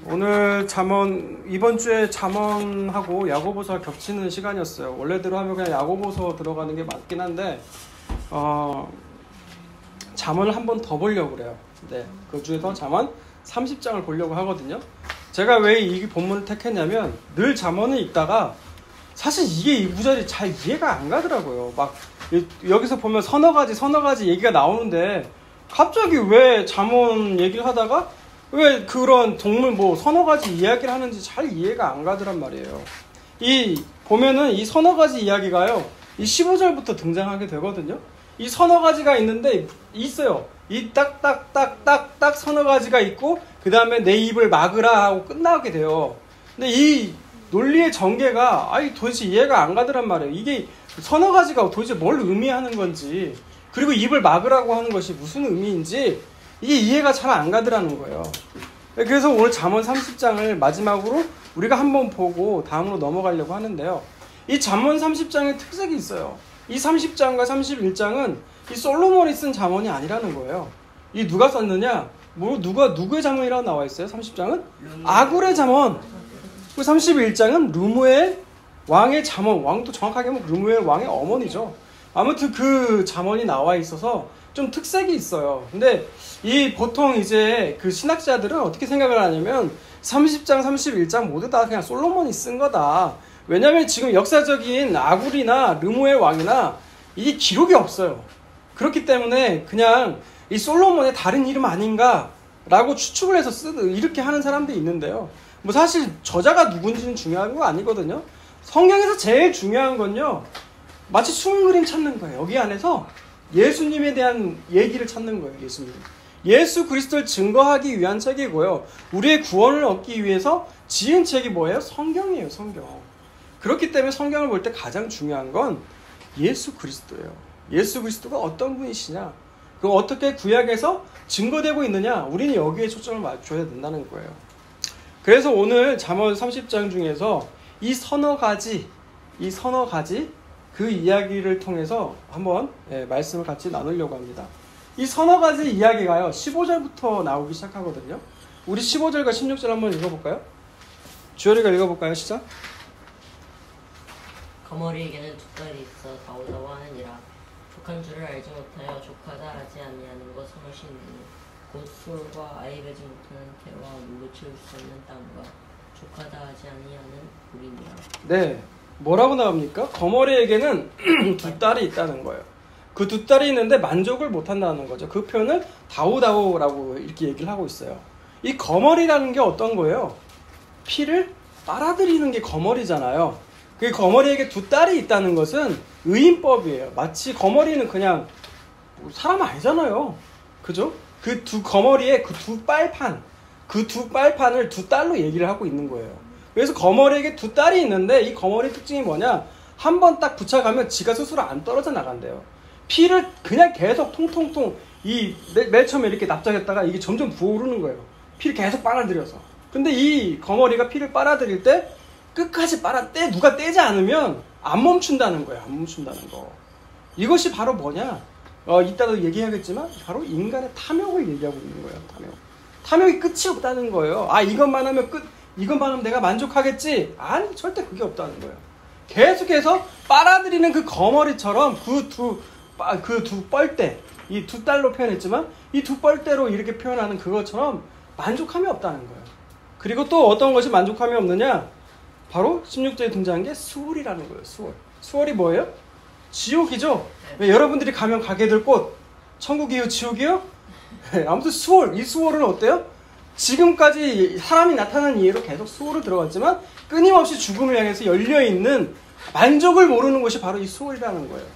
오늘 잠언, 이번 주에 잠언하고 야고보서가 겹치는 시간이었어요. 원래대로 하면 그냥 야고보서 들어가는 게 맞긴 한데 잠언을 한 번 더 보려고 그래요. 네, 그 중에서 잠언 30장을 보려고 하거든요. 제가 왜 이 본문을 택했냐면 늘 잠언을 읽다가 사실 이게 이 구절이 잘 이해가 안 가더라고요. 막 여기서 보면 서너 가지 얘기가 나오는데 갑자기 왜 잠언 얘기를 하다가 왜 그런 동물 뭐 서너 가지 이야기를 하는지 잘 이해가 안 가더란 말이에요. 보면은 이 서너 가지 이야기가요, 이 15절부터 등장하게 되거든요. 이 서너 가지가 있는데 있어요. 이 딱딱딱딱딱 서너 가지가 있고 그 다음에 내 입을 막으라 하고 끝나게 돼요. 근데 이 논리의 전개가 도대체 이해가 안 가더란 말이에요. 이게 서너 가지가 도대체 뭘 의미하는 건지, 그리고 입을 막으라고 하는 것이 무슨 의미인지 이게 이해가 잘 안 가더라는 거예요. 그래서 오늘 잠언 30장을 마지막으로 우리가 한번 보고 다음으로 넘어가려고 하는데요. 이 잠언 30장의 특색이 있어요. 이 30장과 31장은 이 솔로몬이 쓴 잠언이 아니라는 거예요. 이 누가 썼느냐? 누구의 잠언이라고 나와 있어요? 30장은? 아굴의 잠언. 그 31장은 르무엘 왕의 잠언. 왕도 정확하게 하면 르무엘 왕의 어머니죠. 아무튼 그 잠언이 나와 있어서 좀 특색이 있어요. 근데 보통 이제 그 신학자들은 어떻게 생각을 하냐면 30장, 31장 모두 다 그냥 솔로몬이 쓴 거다. 왜냐면 지금 역사적인 아굴이나 르무엘 왕이나 이 기록이 없어요. 그렇기 때문에 그냥 이 솔로몬의 다른 이름 아닌가라고 추측을 해서 이렇게 하는 사람들이 있는데요. 뭐 사실 저자가 누군지는 중요한 거 아니거든요. 성경에서 제일 중요한 건요, 마치 숨은 그림 찾는 거예요. 여기 안에서 예수님에 대한 얘기를 찾는 거예요. 예수 그리스도를 증거하기 위한 책이고요. 우리의 구원을 얻기 위해서 지은 책이 뭐예요? 성경이에요. 성경. 그렇기 때문에 성경을 볼 때 가장 중요한 건 예수 그리스도예요. 예수 그리스도가 어떤 분이시냐, 그리고 어떻게 구약에서 증거되고 있느냐, 우리는 여기에 초점을 맞춰야 된다는 거예요. 그래서 오늘 잠언 30장 중에서 이 서너 가지 그 이야기를 통해서 한번 말씀을 같이 나누려고 합니다. 이 서너 가지 이야기가요, 15절부터 나오기 시작하거든요. 우리 15절과 16절 한번 읽어볼까요? 주열이가 읽어볼까요? 시작. 거머리에게는 두 딸이 있어 다오다오하느니라. 족한 줄을 알지 못하여 족하다 하지 아니하는 것은 무엇이니? 곧 수월과 아이 베지 못하는 태와 물로 채울 수 없는 땅과 족하다 하지 아니하는 우리니라. 네, 뭐라고 나옵니까? 거머리에게는 두 딸이 있다는 거예요. 그 두 딸이 있는데 만족을 못한다는 거죠. 그 표현을 다오다오라고 이렇게 얘기를 하고 있어요. 이 거머리라는 게 어떤 거예요? 피를 빨아들이는 게 거머리잖아요. 그 거머리에게 두 딸이 있다는 것은 의인법이에요. 마치 거머리는 그냥 사람 아니잖아요. 그죠? 그 두 거머리에 그 두 빨판을 두 딸로 얘기를 하고 있는 거예요. 그래서 거머리에게 두 딸이 있는데 이 거머리 특징이 뭐냐? 한 번 딱 붙여가면 지가 스스로 안 떨어져 나간대요. 피를 그냥 계속 통통통 맨 처음에 이렇게 납작했다가 이게 점점 부어오르는 거예요. 피를 계속 빨아들여서. 근데 이 거머리가 피를 빨아들일 때 끝까지 누가 떼지 않으면 안 멈춘다는 거예요. 안 멈춘다는 거. 이것이 바로 뭐냐? 이따도 얘기하겠지만 바로 인간의 탐욕을 얘기하고 있는 거예요. 탐욕이 끝이 없다는 거예요. 이것만 하면 이것만 하면 내가 만족하겠지? 아니, 절대 그게 없다는 거예요. 계속해서 빨아들이는 그 거머리처럼 그 두 뻘대, 이 두 딸로 표현했지만 이 두 뻘대로 이렇게 표현하는 그것처럼 만족함이 없다는 거예요. 그리고 또 어떤 것이 만족함이 없느냐? 바로 16절에 등장한 게 수월이라는 거예요. 수월이 뭐예요? 지옥이죠. 왜 여러분들이 가면 가게 될 곳, 천국이요, 지옥이요? 아무튼 이 수월은 어때요? 지금까지 사람이 나타난 이해로 계속 수월을 들어갔지만 끊임없이 죽음을 향해서 열려있는 만족을 모르는 것이 바로 이 수월이라는 거예요.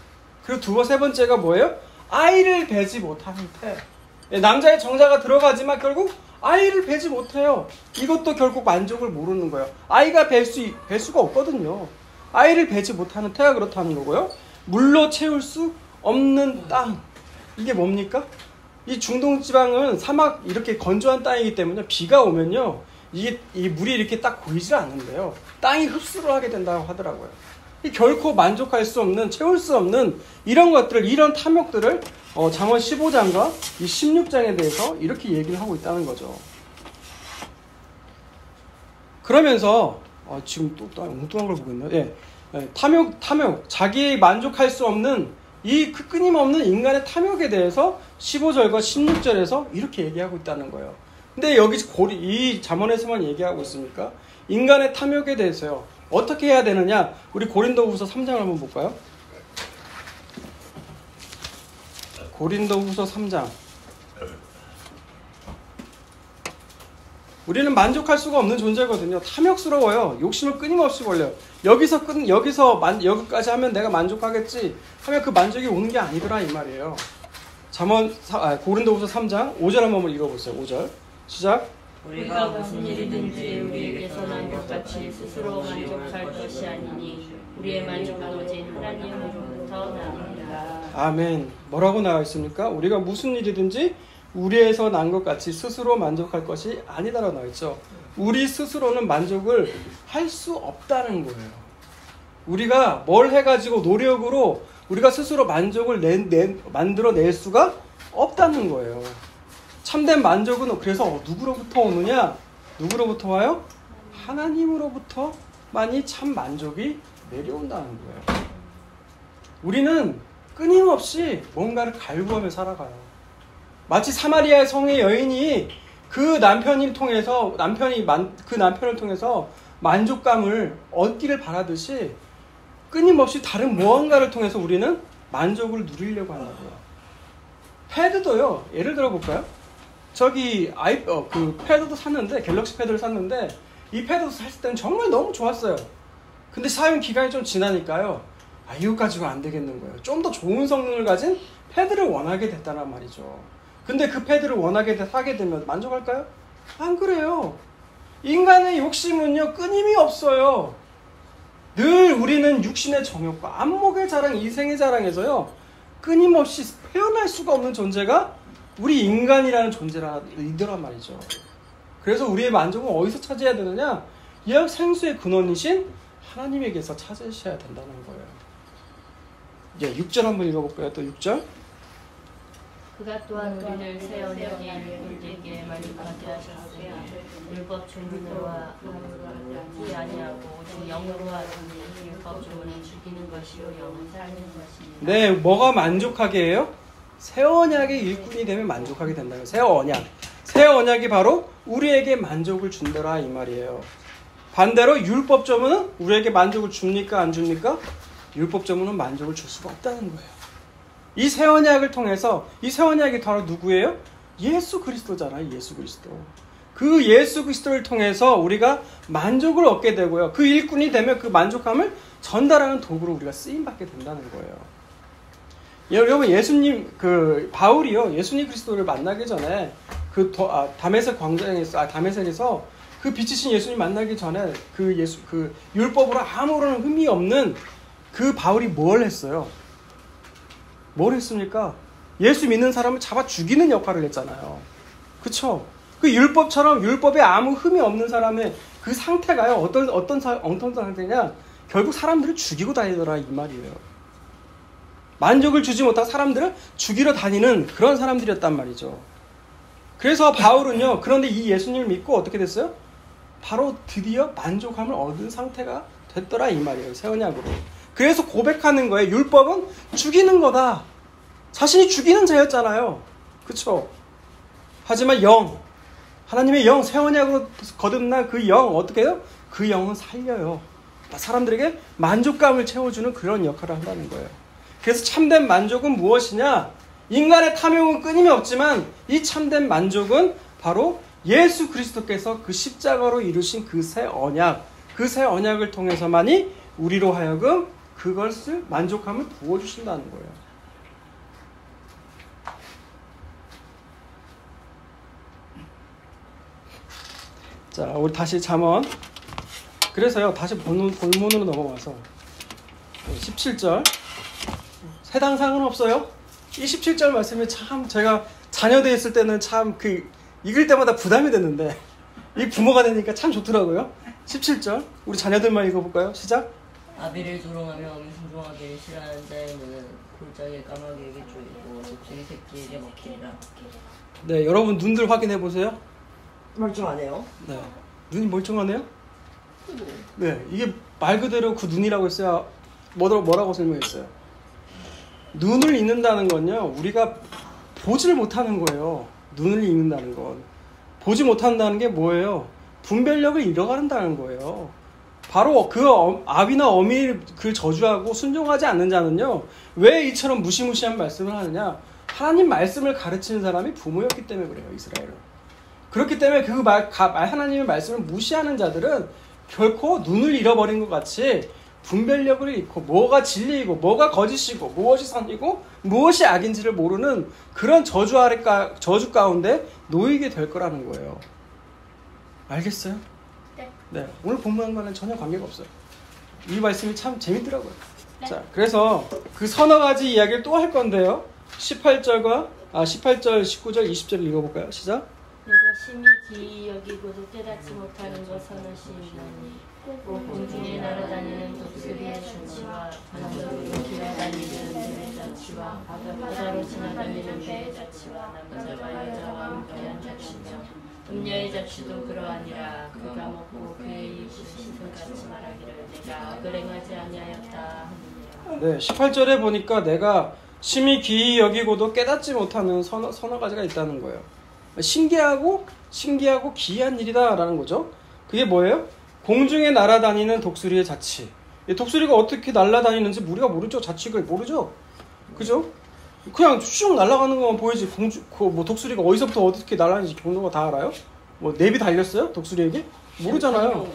그리고 세 번째가 뭐예요? 아이를 배지 못하는 태. 남자의 정자가 들어가지만 결국 아이를 배지 못해요. 이것도 결국 만족을 모르는 거예요. 아이가 뵐 수가 없거든요. 아이를 배지 못하는 태가 그렇다는 거고요. 물로 채울 수 없는 땅. 이게 뭡니까? 이 중동 지방은 사막 이렇게 건조한 땅이기 때문에 비가 오면요, 이 물이 이렇게 딱 고이질 않는데요. 땅이 흡수를 하게 된다고 하더라고요. 결코 만족할 수 없는, 채울 수 없는 이런 탐욕들을 잠언 15장과 이 16장에 대해서 이렇게 얘기를 하고 있다는 거죠. 그러면서 지금 또 엉뚱한 걸 보고 있나요? 예. 탐욕. 자기 만족할 수 없는 이 끊임없는 인간의 탐욕에 대해서 15절과 16절에서 이렇게 얘기하고 있다는 거예요. 근데 여기 이 잠언에서만 얘기하고 있습니까? 인간의 탐욕에 대해서요. 어떻게 해야 되느냐? 우리 고린도후서 3장을 한번 볼까요? 고린도후서 3장. 우리는 만족할 수가 없는 존재거든요. 탐욕스러워요. 욕심을 끊임없이 벌려요. 여기까지 하면 내가 만족하겠지 하면 그 만족이 오는 게 아니더라 이 말이에요. 고린도후서 3장 5절 한번 읽어보세요. 5절 시작. 우리가 무슨 일이든지 우리에게서 난 것 같이 스스로 만족할 것이 아니니 우리의 만족은 오직 하나님으로부터 나옵니다. 아멘. 뭐라고 나와 있습니까? 우리가 무슨 일이든지 우리에서 난 것 같이 스스로 만족할 것이 아니다라고 나와 있죠. 우리 스스로는 만족을 할 수 없다는 거예요. 우리가 뭘 해가지고 노력으로 우리가 스스로 만족을 만들어낼 수가 없다는 거예요. 참된 만족은 그래서 누구로부터 오느냐? 누구로부터 와요? 하나님으로부터만이 참 만족이 내려온다는 거예요. 우리는 끊임없이 뭔가를 갈구하며 살아가요. 마치 사마리아 성의 여인이 그 남편을 통해서 만족감을 얻기를 바라듯이 끊임없이 다른 무언가를 통해서 우리는 만족을 누리려고 하는 거예요. 패드도요. 예를 들어 볼까요? 저기 그 패드도 샀는데 갤럭시 패드를 샀는데 이 패드 샀을 때는 정말 너무 좋았어요. 근데 사용 기간이 좀 지나니까요. 이거 가지고 안 되겠는 거예요. 좀 더 좋은 성능을 가진 패드를 원하게 됐다는 말이죠. 근데 그 패드를 원하게 사게 되면 만족할까요? 안 그래요. 인간의 욕심은요 끊임이 없어요. 늘 우리는 육신의 정욕과 안목의 자랑, 이생의 자랑에서요 끊임없이 헤어날 수가 없는 존재가 우리 인간이라는 존재라더란 말이죠. 그래서 우리의 만족은 어디서 찾아야 되느냐? 이 생수의 근원이신 하나님에게서 찾으셔야 된다는 거예요. 이제 6절 한번 읽어볼까요? 또 6절. 그가 또한 우리를 새 언약의 일꾼들에게 만족하게 하셨으니 율법 주문으로 하지 아니하고 오직 영으로 하니 율법 주문은 죽이는 것이요 영은 살리는 것이니라. 네, 뭐가 만족하게 해요? 새 언약의 일꾼이 되면 만족하게 된다는 거예요. 새 언약이 바로 우리에게 만족을 준다라 이 말이에요. 반대로 율법 주문은 우리에게 만족을 줍니까 안 줍니까? 율법 주문은 만족을 줄 수가 없다는 거예요. 이 새 언약을 통해서 이 새 언약이 바로 누구예요? 예수 그리스도잖아요. 예수 그리스도. 그 예수 그리스도를 통해서 우리가 만족을 얻게 되고요. 그 일꾼이 되면 그 만족감을 전달하는 도구로 우리가 쓰임 받게 된다는 거예요. 여러분 바울이요 예수님 그리스도를 만나기 전에 다메섹 광장에서 다메섹에서 그 빛이신 예수님 만나기 전에 그 율법으로 아무런 흠이 없는 그 바울이 뭘 했어요? 뭘 했습니까? 예수 믿는 사람을 잡아 죽이는 역할을 했잖아요. 그쵸? 그 율법처럼 율법에 아무 흠이 없는 사람의 그 상태가요. 어떤 상태냐? 결국 사람들을 죽이고 다니더라 이 말이에요. 만족을 주지 못하고 사람들을 죽이러 다니는 그런 사람들이었단 말이죠. 그래서 바울은요. 그런데 이 예수님을 믿고 어떻게 됐어요? 바로 드디어 만족함을 얻은 상태가 됐더라 이 말이에요. 새 언약으로. 그래서 고백하는 거예요. 율법은 죽이는 거다. 자신이 죽이는 자였잖아요. 그렇죠? 하지만 하나님의 영, 새 언약으로 거듭난 그 영 어떻게 해요? 그 영은 살려요. 사람들에게 만족감을 채워주는 그런 역할을 한다는 거예요. 그래서 참된 만족은 무엇이냐? 인간의 탐욕은 끊임이 없지만 이 참된 만족은 바로 예수 그리스도께서 그 십자가로 이루신 그 새 언약을 통해서만이 우리로 하여금 그것을 만족함을 부어주신다는 거예요. 자, 우리 다시 잠언. 그래서요, 다시 본문으로 넘어가서 17절. 세당상은 없어요? 이 17절 말씀이 참 제가 자녀돼 있을 때는 참 읽을 때마다 부담이 됐는데 이 부모가 되니까 참 좋더라고요. 17절. 우리 자녀들만 읽어볼까요? 시작. 아비를 조롱하며 어미 순종하기를 싫어하는 자의 눈은 골짜기에 까마귀에게 쪼이고 독수리 새끼에게 먹히리라. 네, 여러분 눈들 확인해 보세요. 멀쩡하네요. 네, 눈이 멀쩡하네요. 네, 이게 말 그대로 그 눈이라고 했어요. 뭐라고 설명했어요? 눈을 잊는다는 건요, 우리가 보지를 못하는 거예요. 눈을 잊는다는 건. 보지 못한다는 게 뭐예요? 분별력을 잃어간다는 거예요. 바로 그 아비나 어미를 그 저주하고 순종하지 않는 자는요, 왜 이처럼 무시무시한 말씀을 하느냐? 하나님 말씀을 가르치는 사람이 부모였기 때문에 그래요, 이스라엘은. 그렇기 때문에 그 하나님의 말씀을 무시하는 자들은 결코 눈을 잃어버린 것 같이 분별력을 잃고 뭐가 진리이고 뭐가 거짓이고 무엇이 선이고 무엇이 악인지를 모르는 그런 저주 가운데 놓이게 될 거라는 거예요. 알겠어요? 네. 오늘 본문과는 전혀 관계가 없어요. 이 말씀이 참 재밌더라고요. 네. 자, 그래서 그 서너 가지 이야기를 또 할 건데요. 18절, 19절, 20절 읽어볼까요? 시작. 내가 심히 기이 여기고도 깨닫지 못하는 것 선하시나니 공중에 날아다니는 독수리의 자치와 바다로 기어다니는 뱀의 자치와 바다로 지나다니는 배의 자치와 남자와 여자와 함께한 자치며 음녀의 자치도 그러하니라. 그가 먹고 그의 입을 씻음같이 말하기를 내가 악을 행하지 아니하였다 하느니라. 네, 18절에 보니까 내가 심히 기이 여기고도 깨닫지 못하는 서너 가지가 있다는 거예요. 신기하고 기이한 일이다라는 거죠. 그게 뭐예요? 공중에 날아다니는 독수리의 자치. 독수리가 어떻게 날아다니는지 우리가 모르죠. 자치가 모르죠. 그죠? 그냥 쭉 날아가는 것만 보이지. 독수리가 어디서부터 어떻게 날아다니는지 경로가 다 알아요? 내비 달렸어요? 독수리에게? 모르잖아요.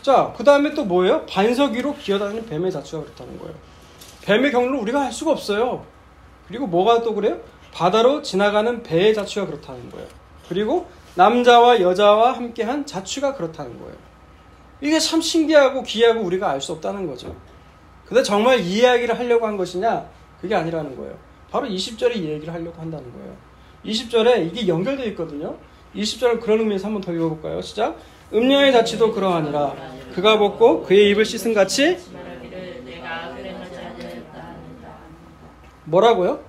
자, 그 다음에 또 뭐예요? 반석 위로 기어다니는 뱀의 자치가 그렇다는 거예요. 뱀의 경로를 우리가 알 수가 없어요. 그리고 뭐가 또 그래요? 바다로 지나가는 배의 자취가 그렇다는 거예요. 그리고 남자와 여자와 함께한 자취가 그렇다는 거예요. 이게 참 신기하고 기이하고 우리가 알 수 없다는 거죠. 근데 정말 이 이야기를 하려고 한 것이냐? 그게 아니라는 거예요. 바로 20절에 이 얘기를 하려고 한다는 거예요. 20절에 이게 연결되어 있거든요. 20절을 그런 의미에서 한번 더 읽어볼까요? 시작. 음녀의 자취도 그러하니라. 그가 먹고 그의 입을 씻은 같이 뭐라고요?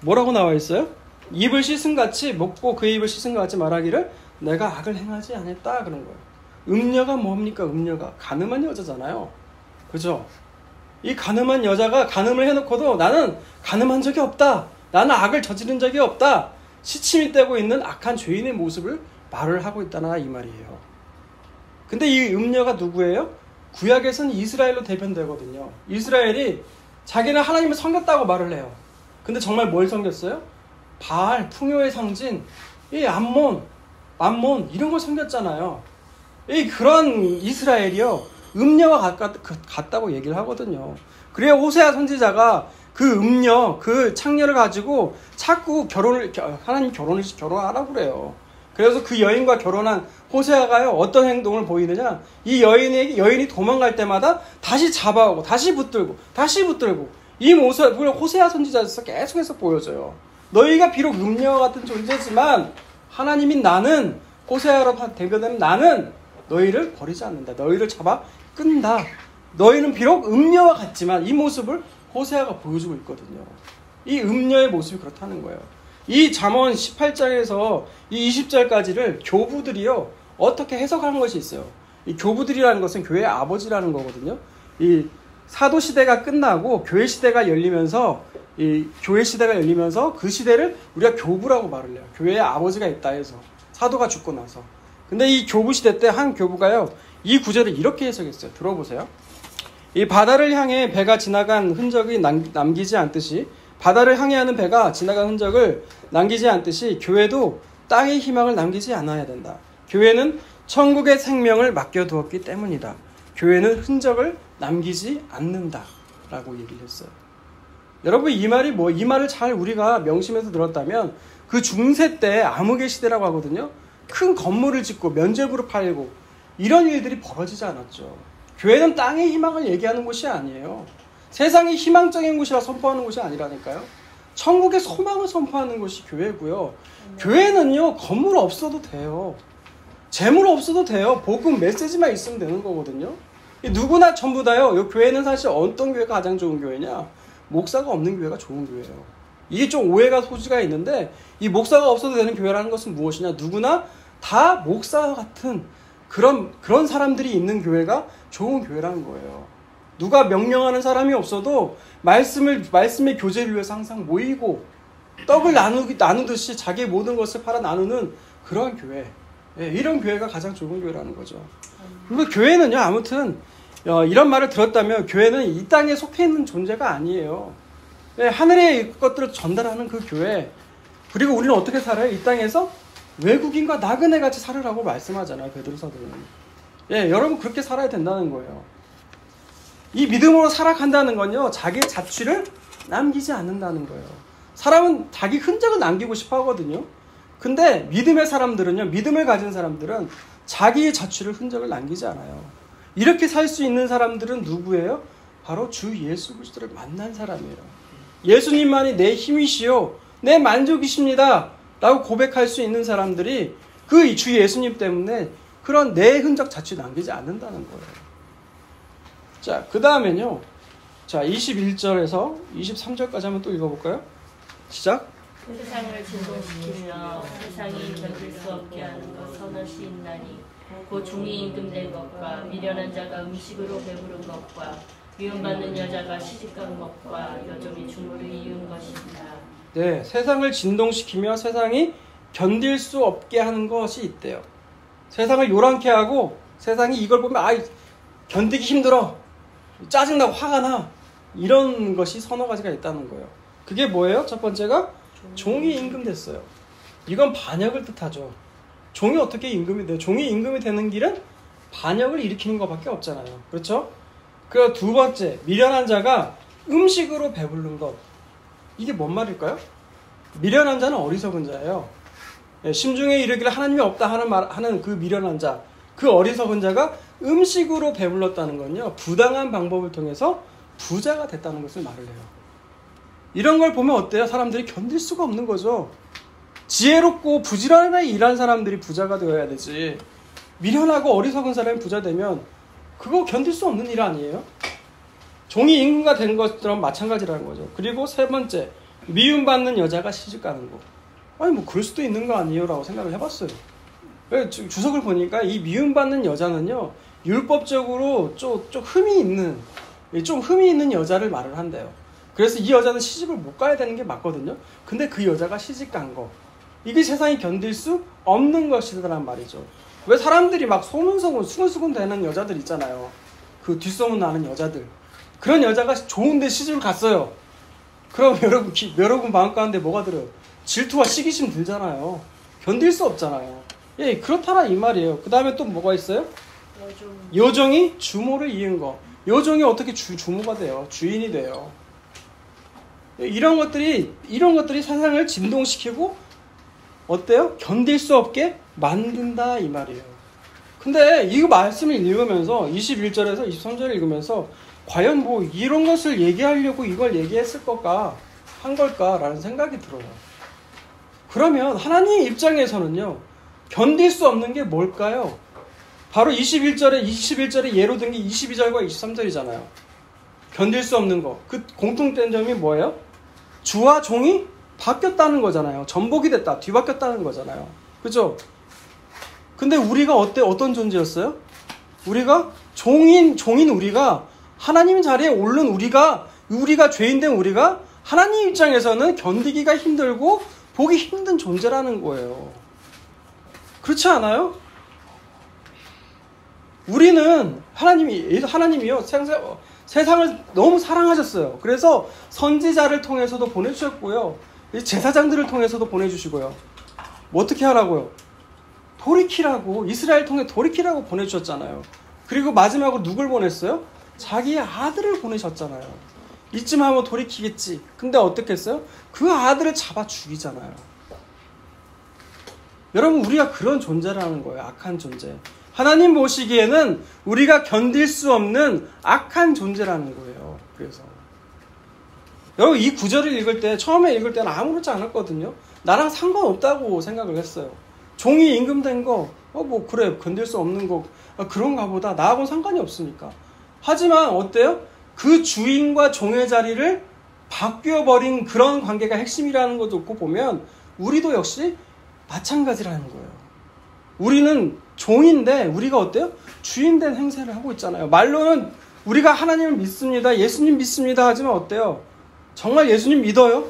뭐라고 나와 있어요? 입을 씻은 같이 먹고 그의 입을 씻은 것 같이 말하기를 내가 악을 행하지 않았다 그런 거예요. 음녀가 뭡니까? 음녀가 간음한 여자잖아요. 그죠? 이 간음한 여자가 간음을 해놓고도 나는 간음한 적이 없다. 나는 악을 저지른 적이 없다. 시침이 떼고 있는 악한 죄인의 모습을 말을 하고 있다나 이 말이에요. 근데 이 음녀가 누구예요? 구약에서는 이스라엘로 대변되거든요. 이스라엘이 자기는 하나님을 섬겼다고 말을 해요. 근데 정말 뭘 섬겼어요? 바알, 풍요의 상징, 이 암몬 이런 걸 섬겼잖아요. 이 그런 이스라엘이요, 음녀와 같다고 얘기를 하거든요. 그래야 호세아 선지자가 그 음녀, 그 창녀를 가지고 자꾸 하나님 결혼하라고 그래요. 그래서 그 여인과 결혼한 호세아가요, 어떤 행동을 보이느냐? 이 여인이 도망갈 때마다 다시 잡아오고, 다시 붙들고, 이 모습을 호세아 선지자에서 계속해서 보여줘요. 너희가 비록 음녀와 같은 존재지만, 하나님인 나는, 호세아로 대변되는 나는 너희를 버리지 않는다. 너희를 잡아 끈다. 너희는 비록 음녀와 같지만, 이 모습을 호세아가 보여주고 있거든요. 이 음녀의 모습이 그렇다는 거예요. 이 잠언 18장에서 이 20절까지를 교부들이요, 어떻게 해석하는 것이 있어요. 이 교부들이라는 것은 교회의 아버지라는 거거든요. 이 사도 시대가 끝나고 교회 시대가 열리면서 그 시대를 우리가 교부라고 말을 해요. 교회의 아버지가 있다 해서, 사도가 죽고 나서. 근데 이 교부 시대 때 한 교부가요, 이 구절을 이렇게 해석했어요. 들어보세요. 이 바다를 향해 배가 지나간 흔적이 남기지 않듯이, 바다를 항해하는 배가 지나간 흔적을 남기지 않듯이 교회도 땅의 희망을 남기지 않아야 된다. 교회는 천국의 생명을 맡겨두었기 때문이다. 교회는 흔적을 남기지 않는다 라고 얘기를 했어요. 여러분, 이 말을 잘 우리가 명심해서 들었다면, 그 중세 때 암흑의 시대라고 하거든요. 큰 건물을 짓고 면죄부를 팔고 이런 일들이 벌어지지 않았죠. 교회는 땅의 희망을 얘기하는 곳이 아니에요. 세상이 희망적인 곳이라 선포하는 곳이 아니라니까요. 천국의 소망을 선포하는 것이 교회고요. 교회는요, 건물 없어도 돼요. 재물 없어도 돼요. 복음 메시지만 있으면 되는 거거든요. 누구나 전부 다요. 이 교회는 사실 어떤 교회가 가장 좋은 교회냐? 목사가 없는 교회가 좋은 교회예요. 이게 좀 오해가 소지가 있는데, 이 목사가 없어도 되는 교회라는 것은 무엇이냐? 누구나 다 목사와 같은 그런 사람들이 있는 교회가 좋은 교회라는 거예요. 누가 명령하는 사람이 없어도 말씀의 교제를 위해서 항상 모이고 떡을 나누듯이 자기의 모든 것을 팔아 나누는 그런 교회. 예, 이런 교회가 가장 좋은 교회라는 거죠. 그리고 교회는요, 아무튼 이런 말을 들었다면 교회는 이 땅에 속해 있는 존재가 아니에요. 예, 하늘의 것들을 전달하는 그 교회. 그리고 우리는 어떻게 살아요? 이 땅에서 외국인과 나그네 같이 살으라고 말씀하잖아요, 베드로서들은. 예, 여러분 그렇게 살아야 된다는 거예요. 이 믿음으로 살아간다는 건요, 자기의 자취를 남기지 않는다는 거예요. 사람은 자기 흔적을 남기고 싶어 하거든요. 근데 믿음의 사람들은요, 믿음을 가진 사람들은 자기의 자취를 흔적을 남기지 않아요. 이렇게 살 수 있는 사람들은 누구예요? 바로 주 예수 그리스도를 만난 사람이에요. 예수님만이 내 힘이시요, 내 만족이십니다 라고 고백할 수 있는 사람들이 그 주 예수님 때문에 그런 내 흔적 자취 남기지 않는다는 거예요. 자, 그 다음엔요. 자, 21절에서 23절까지 한번 또 읽어볼까요? 시작. 세상을 진동시키며 세상이 견딜 수 없게 하는 것 서너시 있나니 곧 종이 임금된 것과 미련한 자가 음식으로 배부른 것과 미움받는 여자가 시집간 것과 여종이 주모를 이은 것입니다. 네, 세상을 진동시키며 세상이 견딜 수 없게 하는 것이 있대요. 세상을 요란케 하고 세상이 이걸 보면 견디기 힘들어, 짜증나고 화가 나, 이런 것이 서너 가지가 있다는 거예요. 그게 뭐예요? 첫 번째가 종이 임금됐어요. 이건 반역을 뜻하죠. 종이 어떻게 임금이 돼요? 종이 임금이 되는 길은 반역을 일으키는 것밖에 없잖아요. 그렇죠? 그리고 두 번째, 미련한 자가 음식으로 배부른 것. 이게 뭔 말일까요? 미련한 자는 어리석은 자예요. 심중에 이르기를 하나님이 없다 하는 그 미련한 자, 그 어리석은 자가 음식으로 배불렀다는 건요, 부당한 방법을 통해서 부자가 됐다는 것을 말을 해요. 이런 걸 보면 어때요? 사람들이 견딜 수가 없는 거죠. 지혜롭고 부지런하게 일한 사람들이 부자가 되어야 되지, 미련하고 어리석은 사람이 부자 되면 그거 견딜 수 없는 일 아니에요? 종이 임금가 된 것처럼 마찬가지라는 거죠. 그리고 세 번째, 미움받는 여자가 시집가는 거. 뭐 그럴 수도 있는 거 아니에요? 라고 생각을 해봤어요. 주석을 보니까 이 미움받는 여자는요, 율법적으로 좀 흠이 있는 여자를 말을 한대요. 그래서 이 여자는 시집을 못 가야 되는 게 맞거든요. 근데 그 여자가 시집 간 거, 이게 세상이 견딜 수 없는 것이라는 말이죠. 왜 사람들이 막 소문소문 수근수근 되는 여자들 있잖아요. 그 뒷소문 나는 여자들. 그런 여자가 좋은데 시집을 갔어요. 그럼 여러분 마음 가운데 뭐가 들어요? 질투와 시기심 들잖아요. 견딜 수 없잖아요. 예, 그렇다라 이 말이에요. 그 다음에 또 뭐가 있어요? 여종이 주모를 이은 거. 여종이 어떻게 주모가 돼요? 주인이 돼요. 이런 것들이 세상을 진동시키고 어때요? 견딜 수 없게 만든다 이 말이에요. 근데 이 말씀을 읽으면서 21절에서 23절을 읽으면서 과연 뭐 이런 것을 얘기하려고 이걸 얘기했을 걸까, 한 걸까라는 생각이 들어요. 그러면 하나님의 입장에서는요, 견딜 수 없는 게 뭘까요? 바로 21절에 예로 든 게 22절과 23절이잖아요. 견딜 수 없는 거. 그 공통된 점이 뭐예요? 주와 종이 바뀌었다는 거잖아요. 전복이 됐다, 뒤바뀌었다는 거잖아요. 그죠? 근데 우리가 어떤 존재였어요? 우리가 종인 우리가, 하나님 자리에 오른 우리가 죄인된 우리가 하나님 입장에서는 견디기가 힘들고 보기 힘든 존재라는 거예요. 그렇지 않아요? 우리는 하나님이요, 세상을 너무 사랑하셨어요. 그래서 선지자를 통해서도 보내주셨고요, 제사장들을 통해서도 보내주시고요. 뭐 어떻게 하라고요? 돌이키라고, 이스라엘 통해 돌이키라고 보내주셨잖아요. 그리고 마지막으로 누굴 보냈어요? 자기의 아들을 보내셨잖아요. 이쯤 하면 돌이키겠지. 근데 어떻게 했어요? 그 아들을 잡아 죽이잖아요. 여러분, 우리가 그런 존재라는 거예요. 악한 존재. 하나님 보시기에는 우리가 견딜 수 없는 악한 존재라는 거예요. 그래서 여러분, 이 구절을 읽을 때, 처음에 읽을 때는 아무렇지 않았거든요. 나랑 상관없다고 생각을 했어요. 종이 임금된 거, 뭐 그래, 견딜 수 없는 거, 그런가 보다. 나하고는 상관이 없으니까. 하지만 어때요? 그 주인과 종의 자리를 바뀌어버린 그런 관계가 핵심이라는 것도 보면 우리도 역시 마찬가지라는 거예요. 우리는 종인데 우리가 어때요? 주인된 행세를 하고 있잖아요. 말로는 우리가 하나님을 믿습니다, 예수님 믿습니다 하지만 어때요? 정말 예수님 믿어요?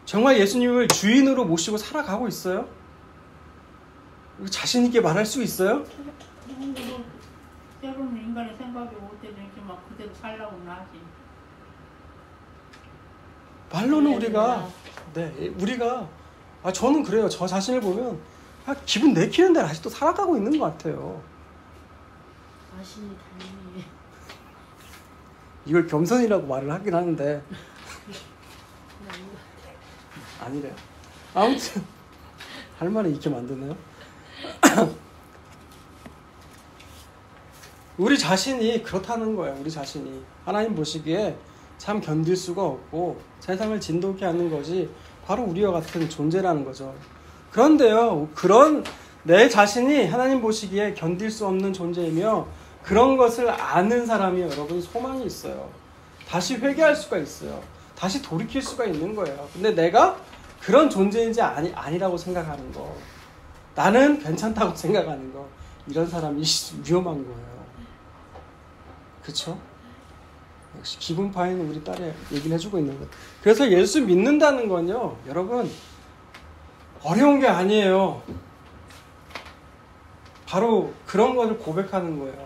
정말 예수님을 주인으로 모시고 살아가고 있어요? 자신 있게 말할 수 있어요? 때로는 인간의 생각이 올 때는 이렇게 막 그대로 살라고는 하지. 말로는 우리가 저는 그래요. 저 자신을 보면 기분 내키는 대로 아직도 살아가고 있는 것 같아요. 자신이 달리. 이걸 겸손이라고 말을 하긴 하는데 아니래요. 아무튼 할 말을 잊게 만드네요. 우리 자신이 그렇다는 거예요. 우리 자신이 하나님 보시기에 참 견딜 수가 없고 세상을 진동케 하는 것이 바로 우리와 같은 존재라는 거죠. 그런데요, 그런 내 자신이 하나님 보시기에 견딜 수 없는 존재이며 그런 것을 아는 사람이 여러분 소망이 있어요. 다시 회개할 수가 있어요. 다시 돌이킬 수가 있는 거예요. 근데 내가 그런 존재인지 아니라고 생각하는 거, 나는 괜찮다고 생각하는 거, 이런 사람이 위험한 거예요. 그렇죠? 역시 기분 파이는 우리 딸이 얘기를 해주고 있는 거예요. 그래서 예수 믿는다는 건요, 여러분 어려운 게 아니에요. 바로 그런 것을 고백하는 거예요.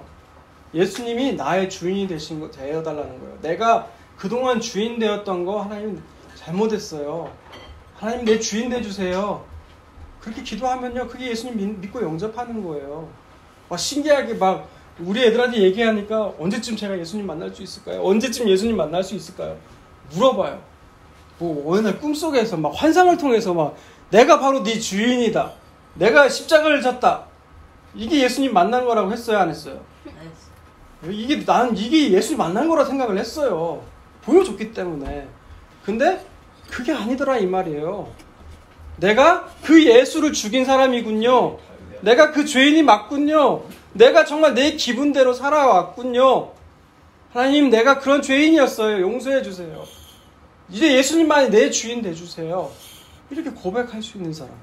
예수님이 나의 주인이 되어달라는 거예요. 내가 그동안 주인 되었던 거 하나님 잘못했어요. 하나님 내 주인 돼주세요. 그렇게 기도하면요, 그게 예수님 믿고 영접하는 거예요. 신기하게 우리 애들한테 얘기하니까 언제쯤 제가 예수님 만날 수 있을까요? 언제쯤 예수님 만날 수 있을까요? 물어봐요. 어느 날 꿈속에서 환상을 통해서 내가 바로 네 주인이다, 내가 십자가를 졌다, 이게 예수님 만난 거라고 했어요, 안 했어요? 나는 이게 예수님 만난 거라 생각을 했어요. 보여줬기 때문에. 근데 그게 아니더라 이 말이에요. 내가 그 예수를 죽인 사람이군요. 내가 그 죄인이 맞군요. 내가 정말 내 기분대로 살아왔군요. 하나님, 내가 그런 죄인이었어요. 용서해 주세요. 이제 예수님만이 내 주인 돼주세요. 이렇게 고백할 수 있는 사람.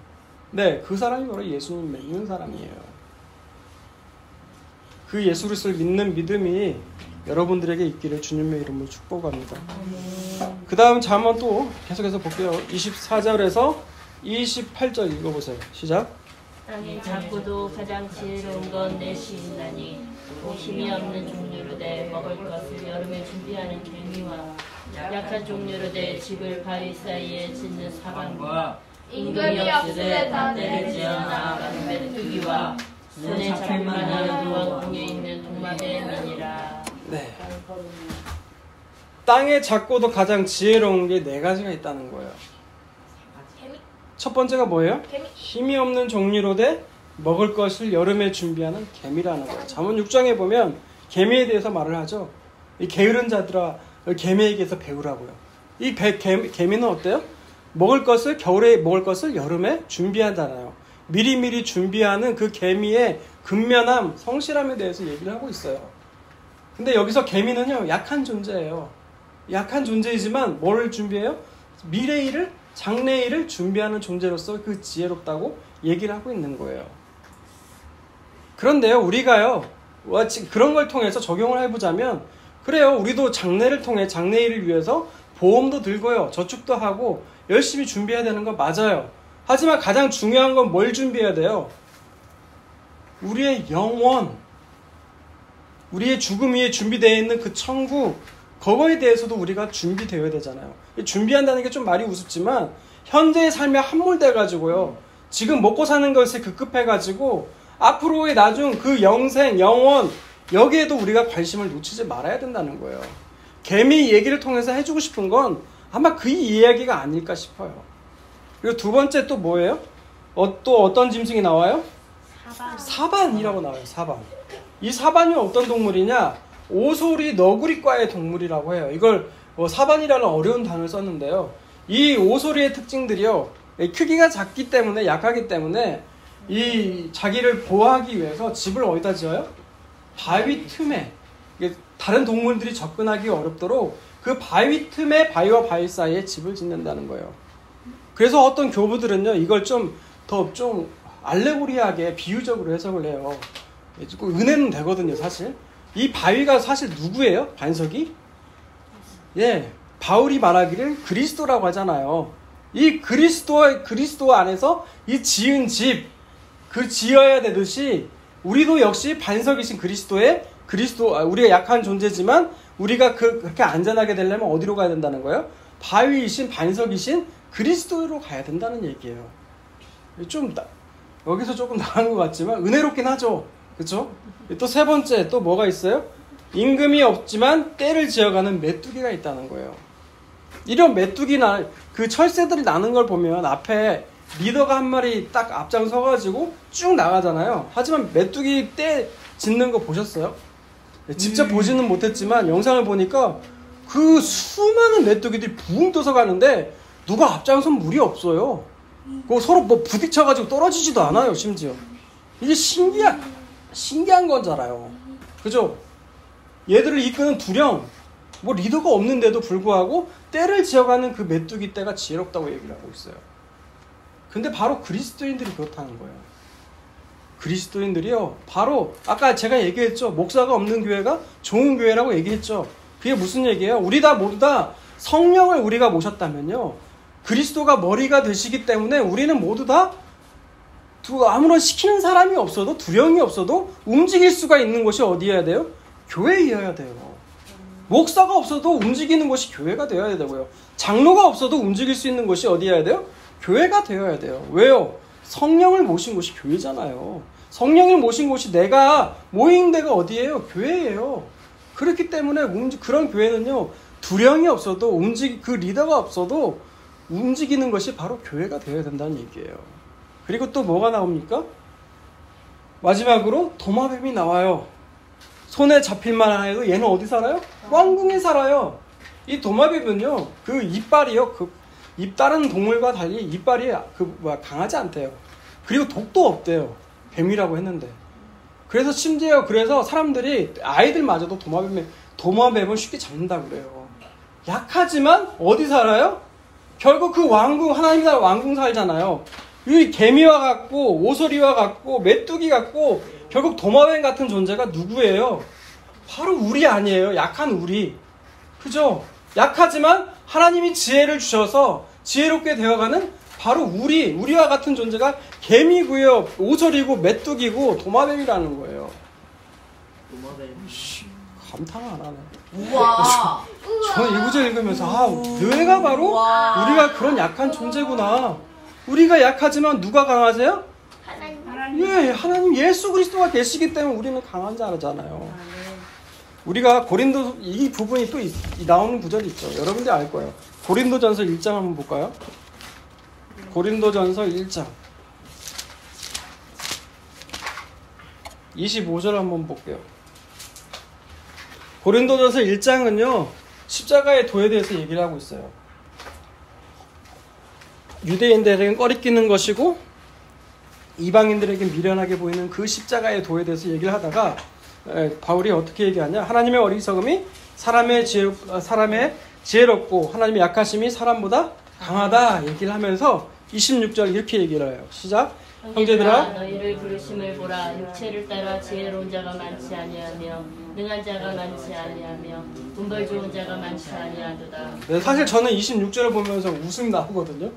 네, 그 사람이 바로 예수님 믿는 사람이에요. 그 예수 그리스도를 믿는 믿음이 여러분들에게 있기를 주님의 이름으로 축복합니다. 그 다음 잠언 또 계속해서 볼게요. 24절에서 28절 읽어보세요. 시작. 땅의 작고도 가장 지혜로운 건 내 시인나니 힘이 없는 종류로 돼 먹을 것을 여름에 준비하는 개미와 약한 종류로 돼 집을 바위 사이에 짓는 사방과 임금이 없으되 잣대를 지어 나아가는 메뚜기와 눈에 잡힐 만한 무언공에 있는 동마뱀이니라. 네. 땅의 작고도 가장 지혜로운 게 네 가지가 있다는 거예요. 첫 번째가 뭐예요? 힘이 없는 종류로 돼 먹을 것을 여름에 준비하는 개미라는 거예요. 잠언 6장에 보면 개미에 대해서 말을 하죠. 이 게으른 자들아 개미에게서 배우라고요. 이 개미는 어때요? 겨울에 먹을 것을 여름에 준비하잖아요. 미리미리 준비하는 그 개미의 근면함, 성실함에 대해서 얘기를 하고 있어요. 근데 여기서 개미는요, 약한 존재예요. 약한 존재이지만 뭘 준비해요? 미래 일을, 장래 일을 준비하는 존재로서 그 지혜롭다고 얘기를 하고 있는 거예요. 그런데요, 우리가요, 그런 걸 통해서 적용을 해보자면, 그래요, 우리도 장래를 통해 장래 일을 위해서 보험도 들고요, 저축도 하고 열심히 준비해야 되는 건 맞아요. 하지만 가장 중요한 건 뭘 준비해야 돼요? 우리의 영원, 우리의 죽음 위에 준비되어 있는 그 천국, 그거에 대해서도 우리가 준비되어야 되잖아요. 준비한다는 게 좀 말이 우습지만 현재의 삶에 함몰돼가지고요, 지금 먹고 사는 것에 급급해가지고 앞으로의 나중 그 영생, 영원, 여기에도 우리가 관심을 놓치지 말아야 된다는 거예요. 개미 얘기를 통해서 해주고 싶은 건 아마 그 이야기가 아닐까 싶어요. 그리고 두 번째 또 뭐예요? 또 어떤 짐승이 나와요? 사반이라고 나와요. 사반. 이 사반이 어떤 동물이냐? 오소리 너구리과의 동물이라고 해요. 이걸 사반이라는 어려운 단어를 썼는데요. 이 오소리의 특징들이요, 크기가 작기 때문에, 약하기 때문에 이 자기를 보호하기 위해서 집을 어디다 지어요? 바위 틈에. 다른 동물들이 접근하기 어렵도록 그 바위 틈에, 바위와 바위 사이에 집을 짓는다는 거예요. 그래서 어떤 교부들은요, 이걸 알레고리하게 비유적으로 해석을 해요. 은혜는 되거든요, 사실. 이 바위가 사실 누구예요? 반석이? 예, 바울이 말하기를 그리스도라고 하잖아요. 이 그리스도 안에서 이 지은 집, 그 지어야 되듯이 우리도 역시 반석이신 우리가 약한 존재지만 우리가 그렇게 안전하게 되려면 어디로 가야 된다는 거예요? 바위이신 반석이신 그리스도로 가야 된다는 얘기예요. 좀 여기서 조금 나간 것 같지만 은혜롭긴 하죠. 그렇죠? 또 세 번째 또 뭐가 있어요? 임금이 없지만 때를 지어가는 메뚜기가 있다는 거예요. 이런 메뚜기나 그 철새들이 나는 걸 보면 앞에 리더가 한 마리 딱 앞장서가지고 쭉 나가잖아요. 하지만 메뚜기 때 짖는 거 보셨어요? 직접 보지는 못했지만 영상을 보니까 그 수많은 메뚜기들이 붕 떠서 가는데 누가 앞장선 물이 없어요. 그 서로 뭐 부딪혀가지고 떨어지지도 않아요, 심지어. 이게 신기한 거잖아요. 그죠? 얘들을 이끄는 두령, 뭐 리더가 없는데도 불구하고 때를 지어가는 그 메뚜기 떼가 지혜롭다고 얘기를 하고 있어요. 근데 바로 그리스도인들이 그렇다는 거예요. 그리스도인들이요, 바로 아까 제가 얘기했죠. 목사가 없는 교회가 좋은 교회라고 얘기했죠. 그게 무슨 얘기예요? 우리 다 모두 다 성령을 우리가 모셨다면요, 그리스도가 머리가 되시기 때문에 우리는 모두 다 아무런 시키는 사람이 없어도, 두령이 없어도 움직일 수가 있는 곳이 어디여야 돼요? 교회여야 돼요. 목사가 없어도 움직이는 곳이 교회가 되어야 되고요. 장로가 없어도 움직일 수 있는 곳이 어디여야 돼요? 교회가 되어야 돼요. 왜요? 성령을 모신 곳이 교회잖아요. 성령을 모신 곳이 내가 모인 데가 어디예요? 교회예요. 그렇기 때문에 그런 교회는요, 두령이 없어도 그 리더가 없어도 움직이는 것이 바로 교회가 되어야 된다는 얘기예요. 그리고 또 뭐가 나옵니까? 마지막으로 도마뱀이 나와요. 손에 잡힐만 해도 얘는 어디 살아요? 왕궁에 살아요. 이 도마뱀은요, 그 이빨이요, 다른 동물과 달리 이빨이 강하지 않대요. 그리고 독도 없대요. 뱀이라고 했는데. 그래서 심지어 사람들이 아이들마저도 도마뱀을 쉽게 잡는다고 그래요. 약하지만 어디 살아요? 결국 그 왕궁, 하나님 나라 왕궁 살잖아요. 이 개미와 같고 오소리와 같고 메뚜기 같고 결국 도마뱀 같은 존재가 누구예요? 바로 우리 아니에요? 약한 우리. 그죠? 약하지만 하나님이 지혜를 주셔서 지혜롭게 되어가는 바로 우리와 같은 존재가 개미고요, 오소리고 메뚜기고 도마뱀이라는 거예요. 도마뱀. 감탄을 안 하네. 우와. 저는 이 구절 읽으면서 너희가 바로 우리가 그런 약한 존재구나. 우리가 약하지만 누가 강하세요? 하나님. 예, 하나님 예수 그리스도가 계시기 때문에 우리는 강한 자잖아요. 우리가 이 부분이 또 나오는 구절이 있죠. 여러분들 알 거예요. 고린도전서 1장 한번 볼까요? 고린도전서 1장 25절 한번 볼게요. 고린도전서 1장은요, 십자가의 도에 대해서 얘기를 하고 있어요. 유대인들에게는 꺼리끼는 것이고 이방인들에게 미련하게 보이는 그 십자가의 도에 대해서 얘기를 하다가 바울이 어떻게 얘기하냐? 하나님의 어리석음이 사람의 지혜롭고 하나님의 약하심이 사람보다 강하다 얘기를 하면서 26절 이렇게 얘기를 해요. 시작. 형제들아, 너희를 부르심을 보라. 육체를 따라 지혜로운 자가 많지 아니하며 능한 자가 많지 아니하며 문벌 좋은 자가 많지 아니하도다. 네, 사실 저는 26절을 보면서 웃음이 나오거든요.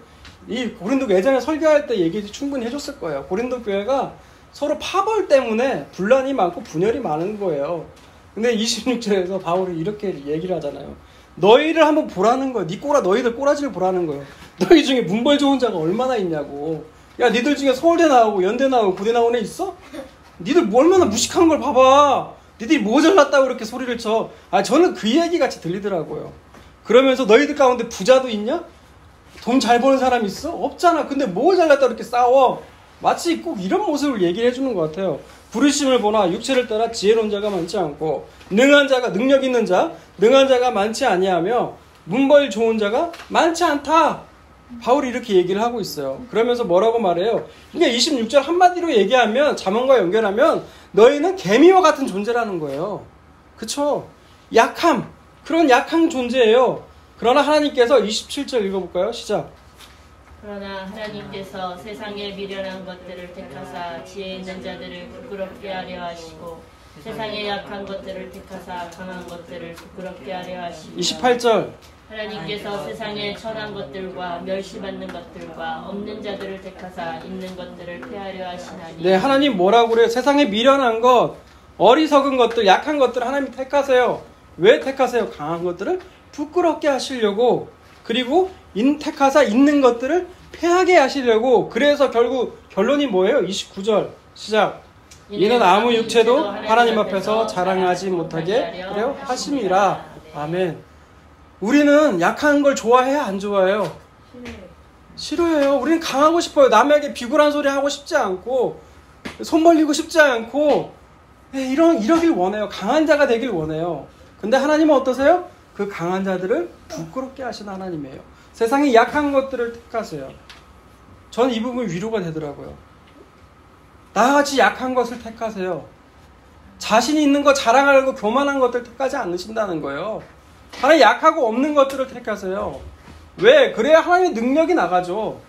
이 고린도 예전에 설교할 때 얘기 충분히 해줬을 거예요. 고린도 교회가 서로 파벌 때문에 분란이 많고 분열이 많은 거예요. 근데 26절에서 바울이 이렇게 얘기를 하잖아요. 너희를 한번 보라는 거예요. 너희들 꼬라지를 보라는 거예요. 너희 중에 문벌 좋은 자가 얼마나 있냐고. 야, 니들 중에 서울대 나오고 연대 나오고 고대 나온 애 있어? 니들 뭐 얼마나 무식한 걸 봐봐. 니들이 뭐 잘났다고 이렇게 소리를 쳐. 저는 그 얘기 같이 들리더라고요. 그러면서 너희들 가운데 부자도 있냐? 돈 잘 버는 사람 있어? 없잖아. 근데 뭘 잘났다고 이렇게 싸워. 마치 꼭 이런 모습을 얘기를 해주는 것 같아요. 부르심을 보나 육체를 따라 지혜로운 자가 많지 않고 능력 있는 자, 능한 자가 많지 아니하며 문벌 좋은 자가 많지 않다. 바울이 이렇게 얘기를 하고 있어요. 그러면서 뭐라고 말해요? 그러니까 26절 한마디로 얘기하면, 자문과 연결하면 너희는 개미와 같은 존재라는 거예요. 그쵸? 그런 약한 존재예요. 그러나 하나님께서 27절 읽어볼까요? 시작. 그러나 하나님께서 세상에 미련한 것들을 택하사 지혜 있는 자들을 부끄럽게 하려 하시고 세상에 약한 것들을 택하사 강한 것들을 부끄럽게 하려 하시고 28절 하나님께서 세상에 천한 것들과 멸시받는 것들과 없는 자들을 택하사 있는 것들을 폐하려 하시나니. 네, 하나님 뭐라고 그래요? 세상에 미련한 것, 어리석은 것들, 약한 것들 하나님 택하세요. 왜 택하세요? 강한 것들을 부끄럽게 하시려고, 그리고 택하사 있는 것들을 폐하게 하시려고. 그래서 결국 결론이 뭐예요? 29절 시작. 이는 아무 육체도 하나님 앞에서 자랑하지 못하게 하려 하심이라. 아멘. 우리는 약한 걸 좋아해요? 안 좋아해요? 싫어해요. 우리는 강하고 싶어요. 남에게 비굴한 소리 하고 싶지 않고 손 벌리고 싶지 않고 이러길 원해요. 강한 자가 되길 원해요. 근데 하나님은 어떠세요? 그 강한 자들을 부끄럽게 하시는 하나님이에요. 세상에 약한 것들을 택하세요. 전 이 부분이 위로가 되더라고요. 나같이 약한 것을 택하세요. 자신이 있는 거 자랑하려고 교만한 것들 택하지 않으신다는 거예요. 하나님 약하고 없는 것들을 택하세요. 왜? 그래야 하나님의 능력이 나가죠.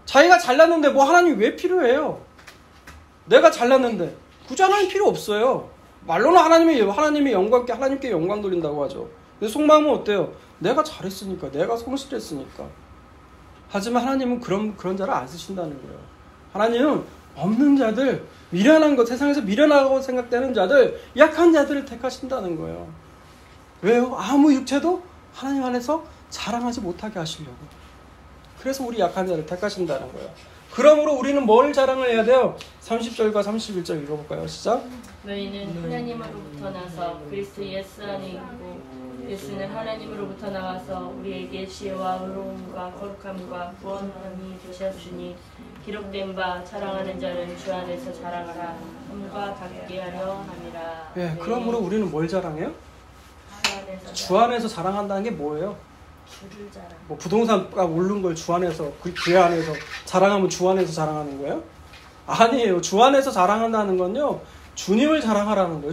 자기가 잘났는데 뭐 하나님이 왜 필요해요? 내가 잘났는데 굳이 하나님 필요 없어요. 말로는 하나님의 영광께 하나님께 영광 돌린다고 하죠. 근데 속마음은 어때요? 내가 잘했으니까, 내가 성실했으니까. 하지만 하나님은 그런 자를 안 쓰신다는 거예요. 하나님은 없는 자들, 미련한 것, 세상에서 미련하다고 생각되는 자들, 약한 자들을 택하신다는 거예요. 왜요? 아무 육체도 하나님 안에서 자랑하지 못하게 하시려고. 그래서 우리 약한 자를 택하신다는 거예요. 그러므로 우리는 뭘 자랑을 해야 돼요? 30절과 31절 읽어볼까요? 시작. 너희는 하나님으로부터 나서 그리스도 예수 안에 있고 예수는 하나님으로부터 나와서 우리에게 지혜와 의로움과 거룩함과 구원함이 되셨으니 기록된 바 자랑하는 자는 주 안에서 자랑하라 함과 같게 하려 함이라. 네, 그러므로 우리는 뭘 자랑해요? 주 안에서 자랑한다는 게 뭐예요? 주를 자랑. 뭐 부동산가 오른 걸 주 안에서, 그 교회 안에서 자랑하면 주 안에서 자랑하는 거예요? 아니에요. 주 안에서 자랑한다는 건요, 주님을 자랑하라는 거예요.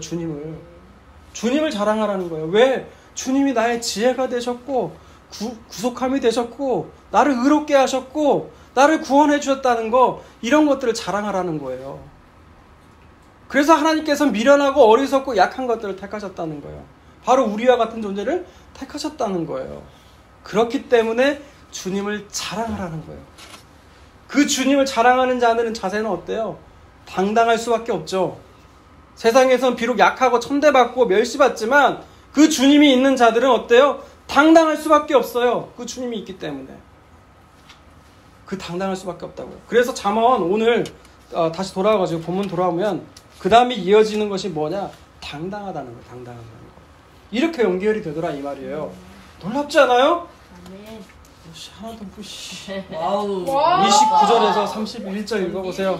주님을 자랑하라는 거예요. 왜? 주님이 나의 지혜가 되셨고 구속함이 되셨고 나를 의롭게 하셨고 나를 구원해 주셨다는 거, 이런 것들을 자랑하라는 거예요. 그래서 하나님께서 미련하고 어리석고 약한 것들을 택하셨다는 거예요. 바로 우리와 같은 존재를 택하셨다는 거예요. 그렇기 때문에 주님을 자랑하라는 거예요. 그 주님을 자랑하는 자들은 자세는 어때요? 당당할 수밖에 없죠. 세상에선 비록 약하고 천대받고 멸시받지만 그 주님이 있는 자들은 어때요? 당당할 수밖에 없어요. 그 주님이 있기 때문에. 그 당당할 수밖에 없다고요. 그래서 잠언 오늘 다시 돌아와가지고 본문 돌아오면 그 다음에 이어지는 것이 뭐냐? 당당하다는 거예요. 당당하다는 거. 이렇게 연결이 되더라 이 말이에요. 놀랍지 않아요? 아멘. 하나도 무시. 와우. 29절에서 31절 읽어보세요.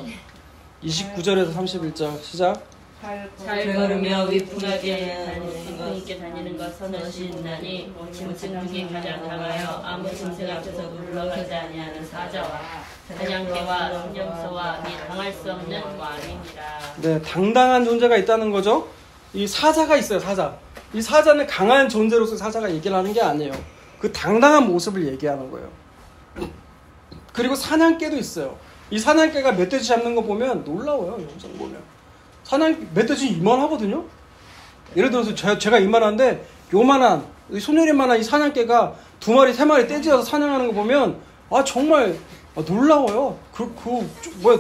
29절에서 31절 시작. 잘 걸으며 위풍하게 위풍있게 다니는 것 선하신 나니 짐승 중에 가장 강하여 아무 짐승 앞에서 물러가지 아니하는 사자와 사냥개와 순념소와 및 당할 수 없는 왕입니다. 네, 당당한 존재가 있다는 거죠. 이 사자가 있어요. 사자. 이 사자는 강한 존재로서 사자가 얘기를 하는 게 아니에요. 그 당당한 모습을 얘기하는 거예요. 그리고 사냥개도 있어요. 이 사냥개가 멧돼지 잡는 거 보면 놀라워요. 영상 보면. 멧돼지 이만하거든요. 예를 들어서 제가 이만한데 요만한 소녀리만한 이 사냥개가 2마리 3마리 떼지어서 사냥하는 거 보면 정말 놀라워요.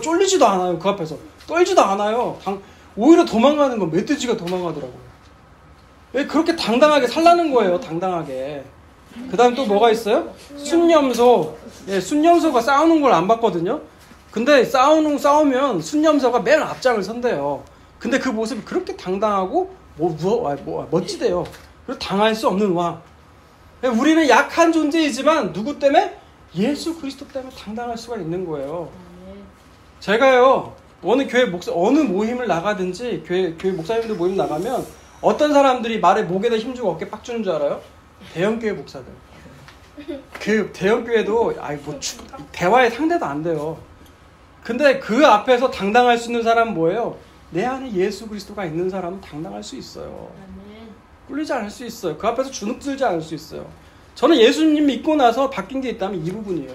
쫄리지도 않아요. 그 앞에서 떨지도 않아요. 오히려 도망가는 건 멧돼지가 도망가더라고요. 왜 그렇게 당당하게 살라는 거예요. 당당하게. 그 다음 또 뭐가 있어요? 순념소. 예, 순념소가 싸우는 걸 안 봤거든요. 근데 싸우면 순념소가 맨 앞장을 선대요. 근데 그 모습이 그렇게 당당하고 멋지대요. 그리고 당할 수 없는 왕. 우리는 약한 존재이지만 누구 때문에? 예수 그리스도 때문에 당당할 수가 있는 거예요. 제가요 어느 모임을 나가든지 교회 목사님들 모임 나가면 어떤 사람들이 말에 목에다 힘주고 어깨 빡 주는 줄 알아요? 대형교회 목사들. 그 대형교회도 대화의 상대도 안 돼요. 근데 그 앞에서 당당할 수 있는 사람은 뭐예요? 내 안에 예수 그리스도가 있는 사람은 당당할 수 있어요. 꿀리지 않을 수 있어요. 그 앞에서 주눅들지 않을 수 있어요. 저는 예수님 믿고 나서 바뀐 게 있다면 이 부분이에요.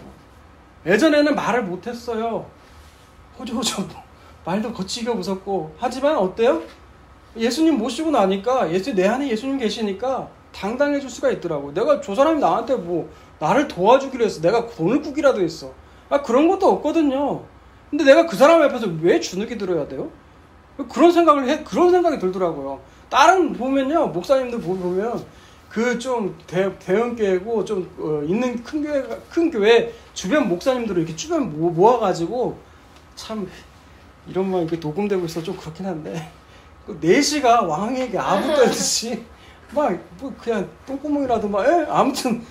예전에는 말을 못했어요. 호조호조 말도 거치기가 무섭고. 하지만 어때요? 예수님 모시고 나니까 내 안에 예수님 계시니까 당당해질 수가 있더라고. 내가 저 사람이 나한테 뭐 나를 도와주기로 했어. 내가 돈을 꾸기라도 했어. 그런 것도 없거든요. 근데 내가 그 사람 앞에서 왜 주눅이 들어야 돼요? 그런 생각이 들더라고요. 다른 보면요, 목사님들 보면 그 좀 대형교회고 좀 있는 큰 교회 주변 목사님들을 이렇게 주변 모아가지고 참 이런 말 이렇게 녹음되고 있어 좀 그렇긴 한데 그 내시가 왕에게 아부 떨듯이 막 뭐 그냥 똥구멍이라도 막 아무튼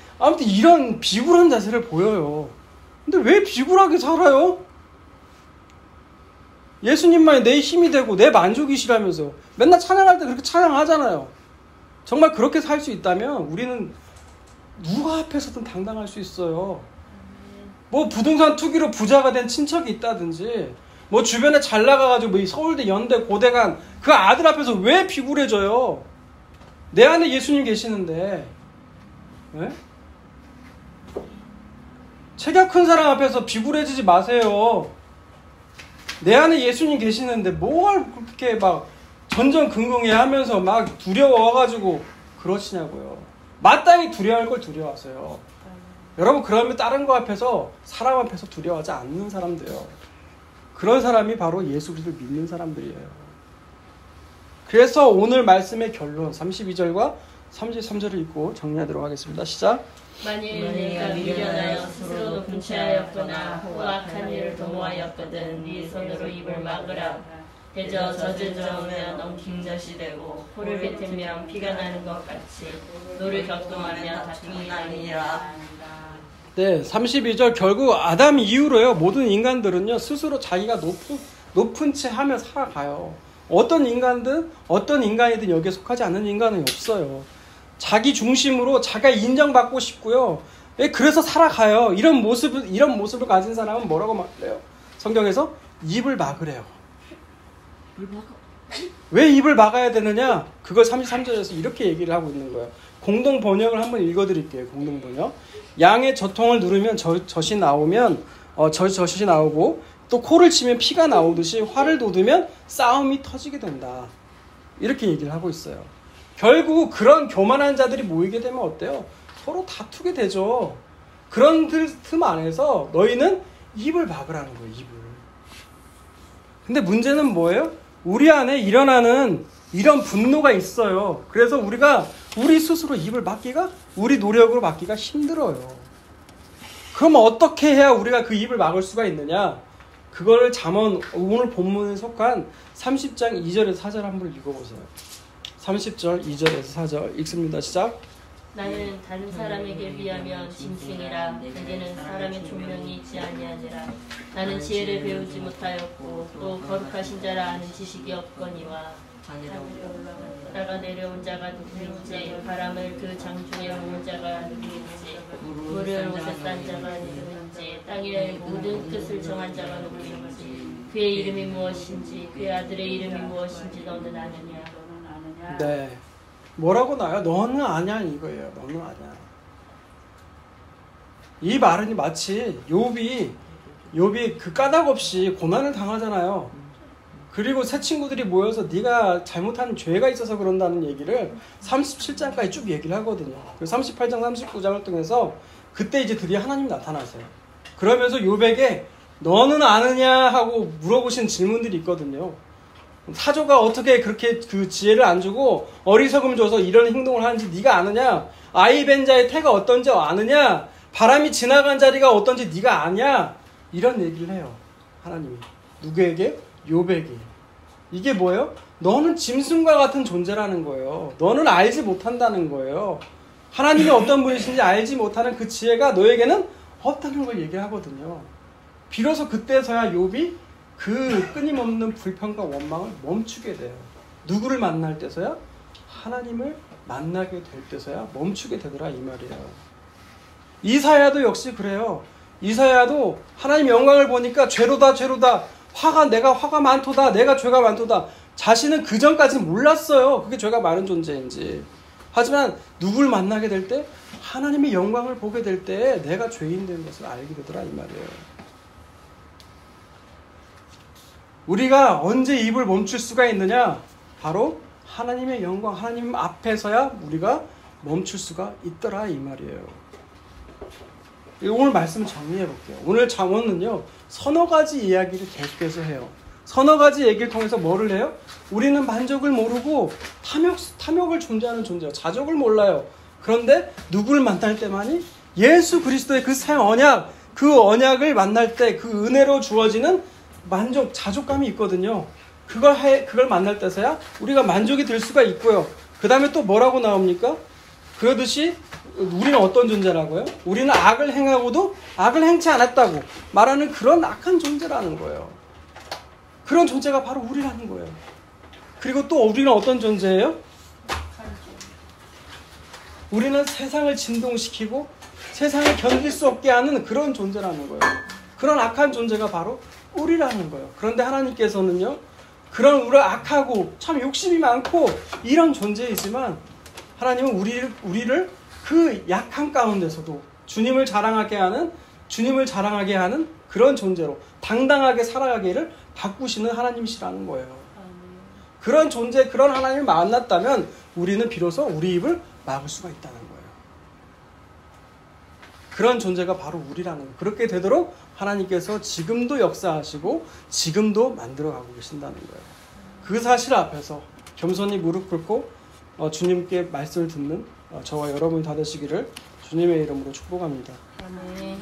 이런 비굴한 자세를 보여요. 근데 왜 비굴하게 살아요? 예수님만이 내 힘이 되고 내 만족이시라면서 맨날 찬양할 때 그렇게 찬양하잖아요. 정말 그렇게 살 수 있다면 우리는 누가 앞에서든 당당할 수 있어요. 뭐 부동산 투기로 부자가 된 친척이 있다든지 뭐 주변에 잘 나가가지고 뭐 서울대, 연대, 고대 간 그 아들 앞에서 왜 비굴해져요? 내 안에 예수님 계시는데. 네? 체격 큰 사람 앞에서 비굴해지지 마세요. 내 안에 예수님 계시는데 뭘 그렇게 막 전전긍긍해 하면서 막 두려워가지고 그러시냐고요. 마땅히 두려워할 걸 두려워하세요. 여러분 그러면 다른 거 앞에서 사람 앞에서 두려워하지 않는 사람들이에요. 그런 사람이 바로 예수 그리스도를 믿는 사람들이에요. 그래서 오늘 말씀의 결론 32절과 33절을 읽고 정리하도록 하겠습니다. 시작. 만일 네가 미련하여 스스로 높은 채하였거나 혹 악한 일을 도모하였거든 네 손으로 입을 막으라. 대저 젖으면 엉킨 젖이 되고 포를 뱉으면 피가 나는 것 같이 노를 격동하며 다툼이 나니라. 네, 32절 결국 아담 이후로요. 모든 인간들은요 스스로 자기가 높은 채 하며 살아가요. 어떤 인간이든 여기에 속하지 않는 인간은 없어요. 자기 중심으로 자기가 인정받고 싶고요. 그래서 살아가요. 이런 모습을 가진 사람은 뭐라고 말해요? 성경에서 입을 막으래요. 왜 입을 막아야 되느냐? 그걸 33절에서 이렇게 얘기를 하고 있는 거예요. 공동 번역을 한번 읽어드릴게요. 공동 번역. 양의 젖통을 누르면 젖이 나오면 젖이 나오고 또 코를 치면 피가 나오듯이 활을 돋우면 싸움이 터지게 된다. 이렇게 얘기를 하고 있어요. 결국 그런 교만한 자들이 모이게 되면 어때요? 서로 다투게 되죠. 그런 틈 안에서 너희는 입을 막으라는 거예요. 입을. 근데 문제는 뭐예요? 우리 안에 일어나는 이런 분노가 있어요. 그래서 우리 스스로 입을 막기가 우리 노력으로 막기가 힘들어요. 그러면 어떻게 해야 우리가 그 입을 막을 수가 있느냐? 그거를 잠언 오늘 본문에 속한 30장 2절에서 4절 한번 읽어보세요. 30절 2절에서 4절 읽습니다. 시작. 나는 다른 사람에게 비하면 짐승이라 내게는 사람의 총명이 있지 아니하니라. 나는 지혜를 배우지 못하였고 또 거룩하신 자라 아는 지식이 없거니와 하늘에 내려온 자가 누구인지 바람을 그 장중에 모은 자가 누구인지 물을 옷에 싼 자가 누구인지 땅의 모든 뜻을 정한 자가 누구인지 그의 이름이 무엇인지 그의 아들의 이름이 무엇인지 너는 아느냐. 네. 뭐라고 나요? 너는 아냐 이거예요. 너는 아냐. 이 말은 마치 욥이 그 까닭 없이 고난을 당하잖아요. 그리고 새 친구들이 모여서 네가 잘못한 죄가 있어서 그런다는 얘기를 37장까지 쭉 얘기를 하거든요. 그리고 38장 39장을 통해서 그때 이제 드디어 하나님이 나타나세요. 그러면서 욥에게 너는 아느냐 하고 물어보신 질문들이 있거든요. 사조가 어떻게 그렇게 그 지혜를 안 주고 어리석음 줘서 이런 행동을 하는지 네가 아느냐? 아이 벤 자의 태가 어떤지 아느냐? 바람이 지나간 자리가 어떤지 네가 아냐? 이런 얘기를 해요. 하나님이. 누구에게? 욥에게. 이게 뭐예요? 너는 짐승과 같은 존재라는 거예요. 너는 알지 못한다는 거예요. 하나님이 어떤 분이신지 알지 못하는 그 지혜가 너에게는 없다는 걸 얘기하거든요. 비로소 그때서야 욥이 그 끊임없는 불평과 원망을 멈추게 돼요. 누구를 만날 때서야? 하나님을 만나게 될 때서야 멈추게 되더라 이 말이에요. 이사야도 역시 그래요. 이사야도 하나님 영광을 보니까 죄로다 내가 화가 많도다 내가 죄가 많도다. 자신은 그전까지는 몰랐어요. 그게 죄가 많은 존재인지. 하지만 누구를 만나게 될 때 하나님의 영광을 보게 될 때 내가 죄인 된 것을 알게 되더라 이 말이에요. 우리가 언제 입을 멈출 수가 있느냐? 바로 하나님의 영광, 하나님 앞에서야 우리가 멈출 수가 있더라 이 말이에요. 오늘 말씀 정리해 볼게요. 오늘 잠언은요, 서너 가지 이야기를 계속해서 해요. 서너 가지 얘기를 통해서 뭐를 해요? 우리는 만족을 모르고 탐욕을 존재하는 존재예요. 자족을 몰라요. 그런데 누구를 만날 때만이 예수 그리스도의 그 새 언약, 그 언약을 만날 때 그 은혜로 주어지는 만족, 자족감이 있거든요. 그걸 만날 때서야 우리가 만족이 될 수가 있고요. 그 다음에 또 뭐라고 나옵니까? 그러듯이 우리는 어떤 존재라고요? 우리는 악을 행하고도 악을 행치 않았다고 말하는 그런 악한 존재라는 거예요. 그런 존재가 바로 우리라는 거예요. 그리고 또 우리는 어떤 존재예요? 우리는 세상을 진동시키고 세상을 견딜 수 없게 하는 그런 존재라는 거예요. 그런 악한 존재가 바로 우리라는 거예요. 그런데 하나님께서는요, 그런 우리 악하고 참 욕심이 많고 이런 존재이지만 하나님은 우리를 그 약한 가운데서도 주님을 자랑하게 하는 그런 존재로 당당하게 살아가기를 바꾸시는 하나님이시라는 거예요. 그런 존재, 그런 하나님을 만났다면 우리는 비로소 우리 입을 막을 수가 있다는 거예요. 그런 존재가 바로 우리라는 거예요. 그렇게 되도록 하나님께서 지금도 역사하시고 지금도 만들어가고 계신다는 거예요. 그 사실 앞에서 겸손히 무릎 꿇고 주님께 말씀을 듣는 저와 여러분이 다 되시기를 주님의 이름으로 축복합니다. 아멘.